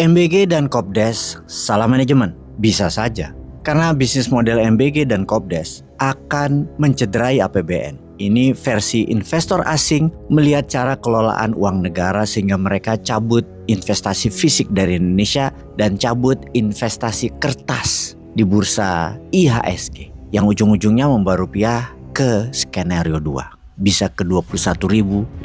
MBG dan Kopdes salah manajemen? Bisa saja. Karena bisnis model MBG dan Kopdes akan mencederai APBN. Ini versi investor asing melihat cara kelolaan uang negara sehingga mereka cabut investasi fisik dari Indonesia dan cabut investasi kertas di bursa IHSG yang ujung-ujungnya membawa rupiah ke skenario 2. Bisa ke 21.500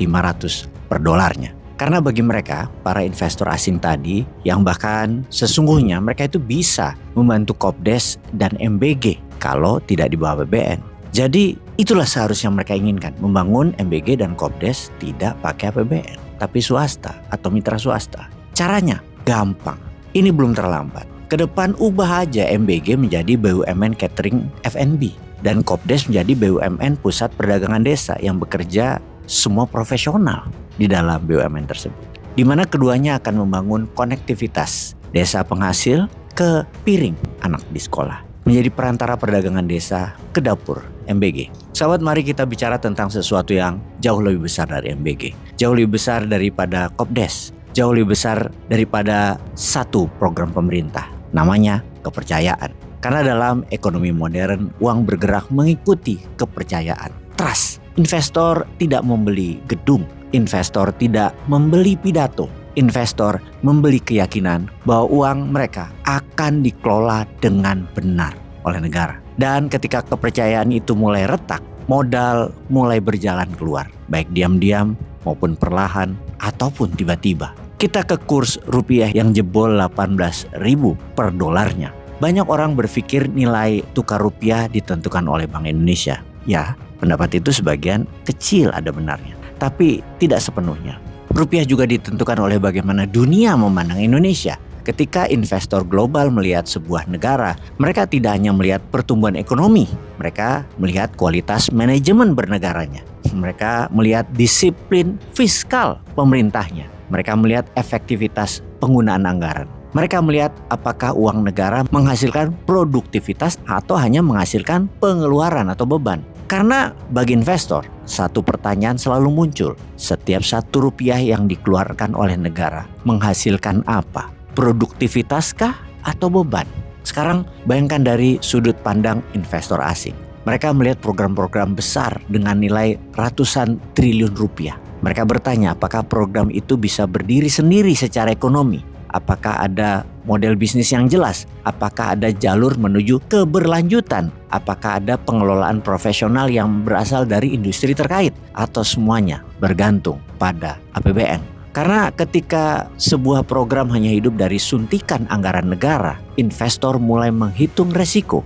per dolarnya. Karena bagi mereka, para investor asing tadi yang bahkan sesungguhnya mereka itu bisa membantu Kopdes dan MBG kalau tidak di bawah APBN. Jadi itulah seharusnya mereka inginkan, membangun MBG dan Kopdes tidak pakai APBN, tapi swasta atau mitra swasta. Caranya gampang, ini belum terlambat. Kedepan ubah aja MBG menjadi BUMN Catering F&B dan Kopdes menjadi BUMN Pusat Perdagangan Desa yang bekerja semua profesional di dalam BUMN tersebut, di mana keduanya akan membangun konektivitas desa penghasil ke piring anak di sekolah, menjadi perantara perdagangan desa ke dapur MBG. Sahabat, mari kita bicara tentang sesuatu yang jauh lebih besar dari MBG, jauh lebih besar daripada Kopdes, jauh lebih besar daripada satu program pemerintah, namanya kepercayaan. Karena dalam ekonomi modern, uang bergerak mengikuti kepercayaan, trust. Investor tidak membeli gedung, investor tidak membeli pidato, investor membeli keyakinan bahwa uang mereka akan dikelola dengan benar oleh negara. Dan ketika kepercayaan itu mulai retak, modal mulai berjalan keluar, baik diam-diam maupun perlahan ataupun tiba-tiba. Kita ke kurs rupiah yang jebol 18.000 per dolarnya. Banyak orang berpikir nilai tukar rupiah ditentukan oleh Bank Indonesia. Ya, pendapat itu sebagian kecil ada benarnya, tapi tidak sepenuhnya. Rupiah juga ditentukan oleh bagaimana dunia memandang Indonesia. Ketika investor global melihat sebuah negara, mereka tidak hanya melihat pertumbuhan ekonomi, mereka melihat kualitas manajemen bernegaranya. Mereka melihat disiplin fiskal pemerintahnya. Mereka melihat efektivitas penggunaan anggaran. Mereka melihat apakah uang negara menghasilkan produktivitas atau hanya menghasilkan pengeluaran atau beban. Karena bagi investor, satu pertanyaan selalu muncul. Setiap satu rupiah yang dikeluarkan oleh negara menghasilkan apa? Produktivitaskah atau beban? Sekarang bayangkan dari sudut pandang investor asing. Mereka melihat program-program besar dengan nilai ratusan triliun rupiah. Mereka bertanya apakah program itu bisa berdiri sendiri secara ekonomi? Apakah ada model bisnis yang jelas? Apakah ada jalur menuju keberlanjutan? Apakah ada pengelolaan profesional yang berasal dari industri terkait? Atau semuanya bergantung pada APBN? Karena ketika sebuah program hanya hidup dari suntikan anggaran negara, investor mulai menghitung resiko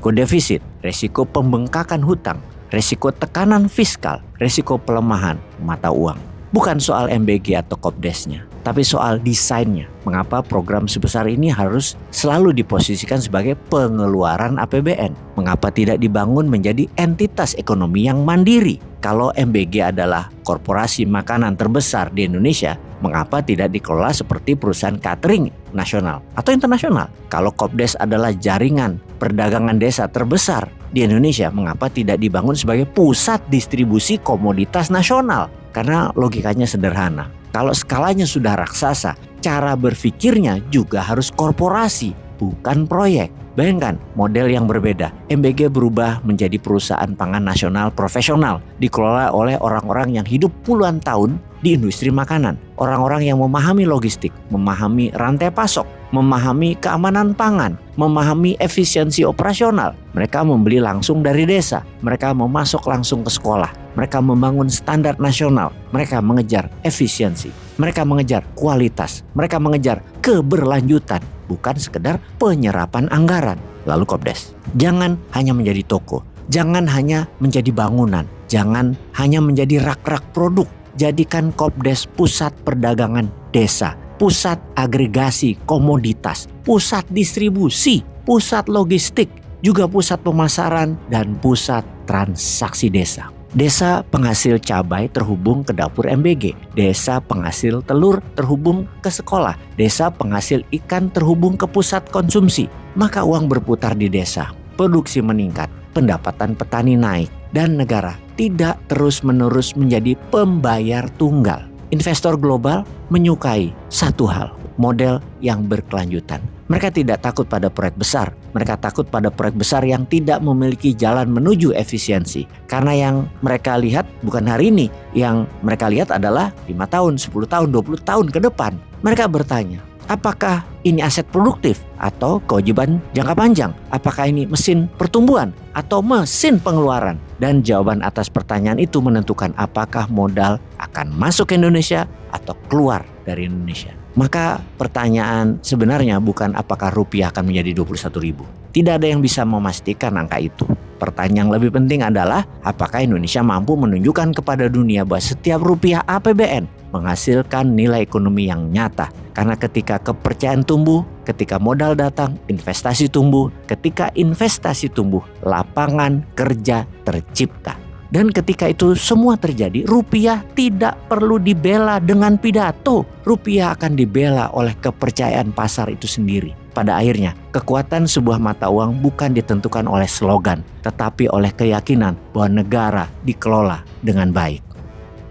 defisit, resiko pembengkakan hutang, resiko tekanan fiskal, resiko pelemahan mata uang. Bukan soal MBG atau Kopdesnya, tapi soal desainnya. Mengapa program sebesar ini harus selalu diposisikan sebagai pengeluaran APBN? Mengapa tidak dibangun menjadi entitas ekonomi yang mandiri? Kalau MBG adalah korporasi makanan terbesar di Indonesia, mengapa tidak dikelola seperti perusahaan catering nasional atau internasional? Kalau Kopdes adalah jaringan perdagangan desa terbesar di Indonesia, mengapa tidak dibangun sebagai pusat distribusi komoditas nasional? Karena logikanya sederhana. Kalau skalanya sudah raksasa, cara berpikirnya juga harus korporasi, bukan proyek. Bayangkan model yang berbeda. MBG berubah menjadi perusahaan pangan nasional profesional, dikelola oleh orang-orang yang hidup puluhan tahun di industri makanan. Orang-orang yang memahami logistik, memahami rantai pasok, memahami keamanan pangan, memahami efisiensi operasional. Mereka membeli langsung dari desa, mereka memasok langsung ke sekolah, mereka membangun standar nasional, mereka mengejar efisiensi, mereka mengejar kualitas, mereka mengejar keberlanjutan, bukan sekedar penyerapan anggaran. Lalu Kopdes, jangan hanya menjadi toko, jangan hanya menjadi bangunan, jangan hanya menjadi rak-rak produk. Jadikan Kopdes pusat perdagangan desa, pusat agregasi komoditas, pusat distribusi, pusat logistik, juga pusat pemasaran dan pusat transaksi desa. Desa penghasil cabai terhubung ke dapur MBG, desa penghasil telur terhubung ke sekolah, desa penghasil ikan terhubung ke pusat konsumsi. Maka uang berputar di desa, produksi meningkat, pendapatan petani naik, dan negara tidak terus-menerus menjadi pembayar tunggal. Investor global menyukai satu hal, model yang berkelanjutan. Mereka tidak takut pada proyek besar. Mereka takut pada proyek besar yang tidak memiliki jalan menuju efisiensi. Karena yang mereka lihat bukan hari ini. Yang mereka lihat adalah 5 tahun, 10 tahun, 20 tahun ke depan. Mereka bertanya, apakah ini aset produktif atau kewajiban jangka panjang? Apakah ini mesin pertumbuhan atau mesin pengeluaran? Dan jawaban atas pertanyaan itu menentukan apakah modal akan masuk ke Indonesia atau keluar dari Indonesia. Maka pertanyaan sebenarnya bukan apakah rupiah akan menjadi 21.000. Tidak ada yang bisa memastikan angka itu. Pertanyaan yang lebih penting adalah apakah Indonesia mampu menunjukkan kepada dunia bahwa setiap rupiah APBN menghasilkan nilai ekonomi yang nyata. Karena ketika kepercayaan tumbuh, ketika modal datang, investasi tumbuh. Ketika investasi tumbuh, lapangan kerja tercipta. Dan ketika itu semua terjadi, rupiah tidak perlu dibela dengan pidato. Rupiah akan dibela oleh kepercayaan pasar itu sendiri. Pada akhirnya, kekuatan sebuah mata uang bukan ditentukan oleh slogan, tetapi oleh keyakinan bahwa negara dikelola dengan baik.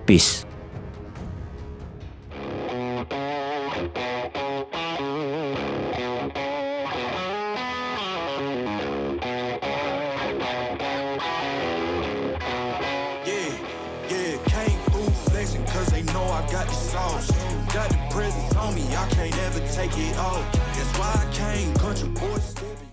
Peace. Cause they know I got the sauce. Got the presence on me, I can't ever take it off. That's why I came country boy stepping.